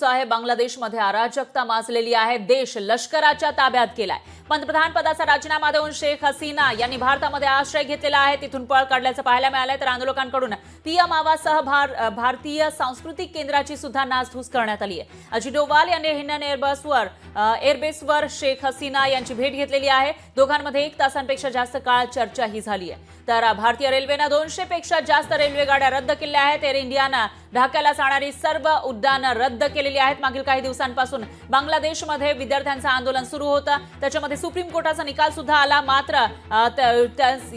सुरूच आहे. बांगलादेशमध्ये अराजकता माजलेली आहे. देश लष्कराच्या ताब्यात केलाय. पंतप्रधान पदाचा राजीनामा देऊन शेख हसीना यांनी भारतामध्ये आश्रय घेतलेला आहे. तिथून पळ काढल्याचं पाहायला मिळालंय. तर आंदोलकांकडून पीएम आवाससह भारतीय सांस्कृतिक केंद्राची सुद्धा नासधूस करण्यात आली आहे. अजित डोवाल यांनी हिंडन एअरबेसवर शेख हसीना यांची भेट घेतलेली आहे. दोघांमध्ये 1 तासांपेक्षा जास्त काळ चर्चाही झाली आहे. तर भारतीय रेल्वेनं 200 पेक्षा जास्त रेल्वे गाड्या रद्द केल्या आहेत. एअर इंडियानं ढाक्याला जाणारी सर्व उड्डाणं रद्द केलेली आहेत. मागील काही दिवसांपासून बांगलादेशमध्ये विद्यार्थ्यांचं आंदोलन सुरू होतं. त्याच्यामध्ये सुप्रीम कोर्टाचा निकाल सुद्धा आला. मात्र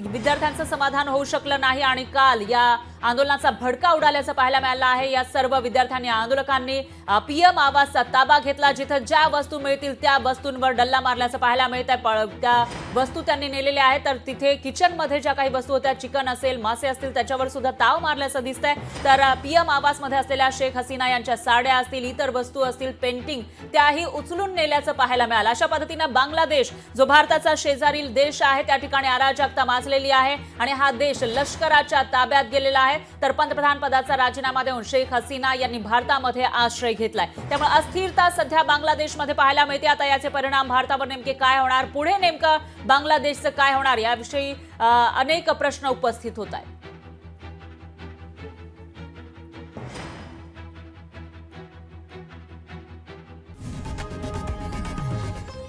विद्यार्थ्यांचं समाधान होऊ शकलं नाही आणि काल या आंदोलनाचा भडका उडाल्याचं पाहायला मिळालं आहे. या सर्व विद्यार्थ्यांनी आंदोलकांनी पीएम आवासचा ताबा घेतला. जिथं ज्या वस्तू मिळतील त्या वस्तूंवर डल्ला मारल्याचं पाहायला मिळत आहे. त्या वस्तू त्यांनी नेलेल्या आहेत. तर तिथे किचनमध्ये ज्या काही वस्तू होत्या, चिकन असेल, मासे असतील, त्याच्यावर सुद्धा ताव मारल्याचं दिसतंय. तर पीएम आवासमध्ये असलेल्या शेख हसीना यांच्या साड्या असतील, इतर वस्तू असतील, पेंटिंग, त्याही उचलून नेल्याचं पाहायला मिळालं. अशा पद्धतीनं बांगलादेश जो भारताचा शेजारील देश आहे त्या ठिकाणी अराजकता माजलेली आहे आणि हा देश लष्कराच्या ताब्यात गेलेला आहे. तर पंतप्रधान पदाचा राजीनामा देऊन शेख हसीना यांनी भारतामध्ये आश्रय घेतलाय. त्यामुळे अस्थिरता सध्या बांगलादेशमध्ये पाहायला मिळते. आता याचे परिणाम भारतावर नेमके काय होणार, पुढे नेमकं बांगलादेशचं काय होणार, याविषयी अनेक प्रश्न उपस्थित होत आहेत.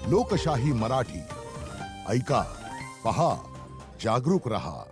लोकशाही मराठी ऐका, पहा, जागरूक रहा.